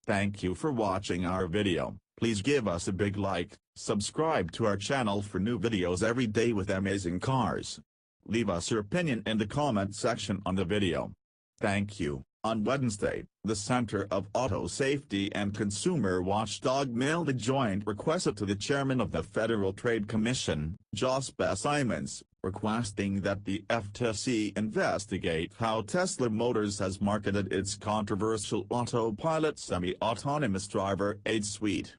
Thank you for watching our video. Please give us a big like, subscribe to our channel for new videos every day with amazing cars. Leave us your opinion in the comment section on the video. Thank you. On Wednesday, the Center of Auto Safety and Consumer Watchdog mailed a joint request to the chairman of the Federal Trade Commission, Jospeh Simons, requesting that the FTC investigate how Tesla Motors has marketed its controversial Autopilot semi-autonomous driver aid suite.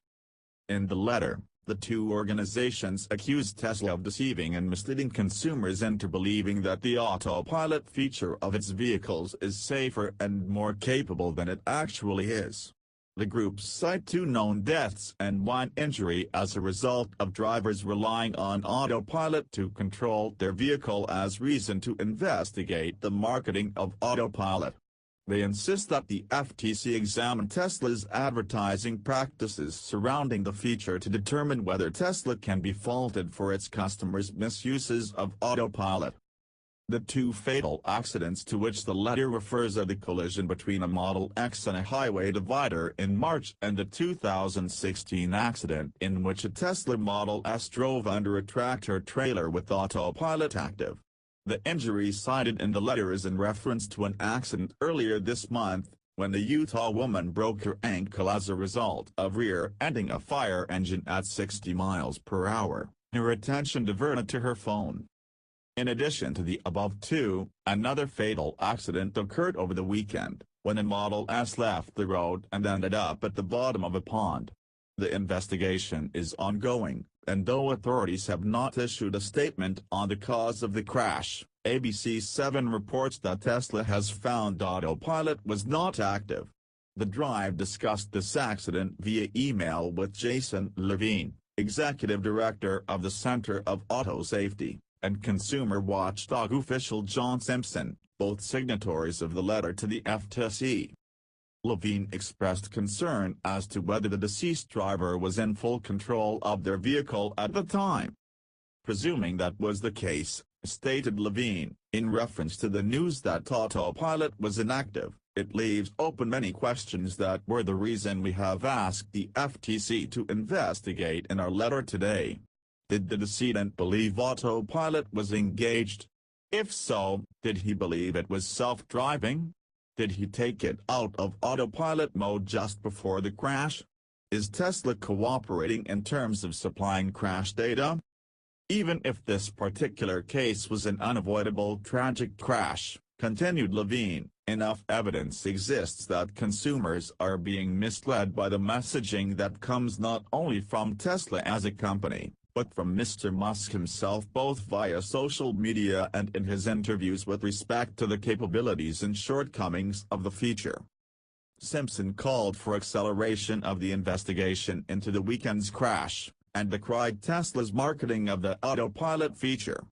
In the letter, the two organizations accused Tesla of deceiving and misleading consumers into believing that the Autopilot feature of its vehicles is safer and more capable than it actually is. The groups cite 2 known deaths and 1 injury as a result of drivers relying on Autopilot to control their vehicle as reason to investigate the marketing of Autopilot. They insist that the FTC examine Tesla's advertising practices surrounding the feature to determine whether Tesla can be faulted for its customers' misuses of Autopilot. The 2 fatal accidents to which the letter refers are the collision between a Model X and a highway divider in March and the 2016 accident in which a Tesla Model S drove under a tractor-trailer with Autopilot active. The injury cited in the letter is in reference to an accident earlier this month, when a Utah woman broke her ankle as a result of rear-ending a fire engine at 60 miles per hour, her attention diverted to her phone. In addition to the above 2, another fatal accident occurred over the weekend, when a Model S left the road and ended up at the bottom of a pond. The investigation is ongoing, and though authorities have not issued a statement on the cause of the crash, ABC7 reports that Tesla has found Autopilot was not active. The Drive discussed this accident via email with Jason Levine, executive director of the Center of Auto Safety, and consumer watchdog official John Simpson, both signatories of the letter to the FTC. Levine expressed concern as to whether the deceased driver was in full control of their vehicle at the time. Presuming that was the case, stated Levine, in reference to the news that Autopilot was inactive, it leaves open many questions that were the reason we have asked the FTC to investigate in our letter today. Did the decedent believe Autopilot was engaged? If so, did he believe it was self-driving? Did he take it out of Autopilot mode just before the crash? Is Tesla cooperating in terms of supplying crash data? Even if this particular case was an unavoidable tragic crash, continued Levine, enough evidence exists that consumers are being misled by the messaging that comes not only from Tesla as a company, but from Mr. Musk himself both via social media and in his interviews with respect to the capabilities and shortcomings of the feature. Simpson called for acceleration of the investigation into the weekend's crash, and decried Tesla's marketing of the Autopilot feature.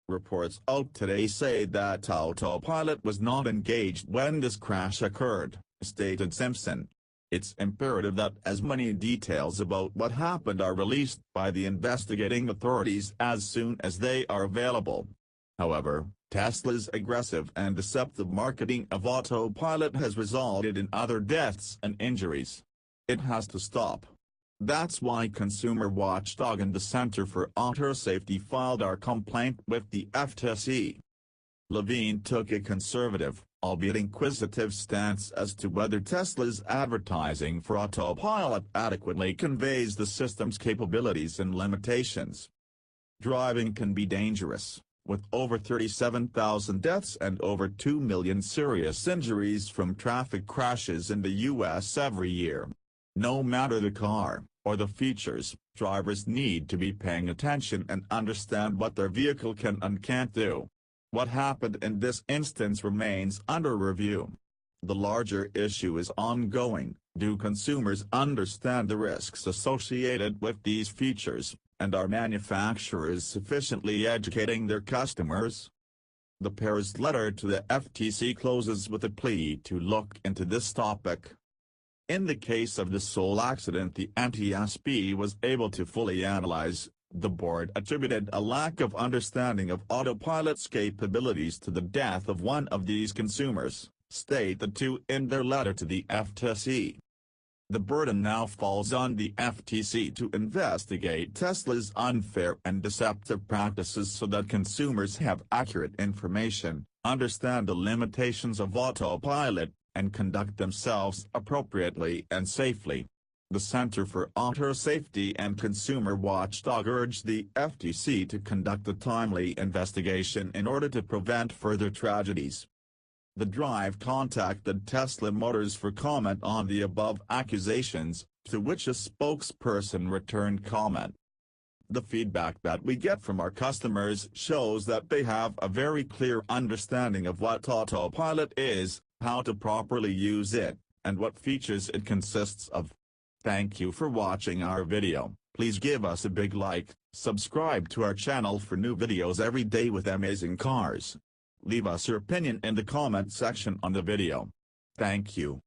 Reports out today say that Autopilot was not engaged when this crash occurred, stated Simpson. It's imperative that as many details about what happened are released by the investigating authorities as soon as they are available. However, Tesla's aggressive and deceptive marketing of Autopilot has resulted in other deaths and injuries. It has to stop. That's why Consumer Watchdog and the Center for Auto Safety filed our complaint with the FTC. Levine took a conservative, albeit inquisitive stance as to whether Tesla's advertising for Autopilot adequately conveys the system's capabilities and limitations. Driving can be dangerous, with over 37,000 deaths and over 2 million serious injuries from traffic crashes in the U.S. every year. No matter the car, or the features, drivers need to be paying attention and understand what their vehicle can and can't do. What happened in this instance remains under review. The larger issue is ongoing: do consumers understand the risks associated with these features, and are manufacturers sufficiently educating their customers? The pair's letter to the FTC closes with a plea to look into this topic. In the case of the Seoul accident the NTSB was able to fully analyze. The board attributed a lack of understanding of Autopilot's capabilities to the death of one of these consumers, state the two in their letter to the FTC. The burden now falls on the FTC to investigate Tesla's unfair and deceptive practices so that consumers have accurate information, understand the limitations of Autopilot, and conduct themselves appropriately and safely. The Center for Auto Safety and Consumer Watchdog urged the FTC to conduct a timely investigation in order to prevent further tragedies. The Drive contacted Tesla Motors for comment on the above accusations, to which a spokesperson returned comment. The feedback that we get from our customers shows that they have a very clear understanding of what Autopilot is, how to properly use it, and what features it consists of. Thank you for watching our video. Please give us a big like, subscribe to our channel for new videos every day with amazing cars. Leave us your opinion in the comment section on the video. Thank you.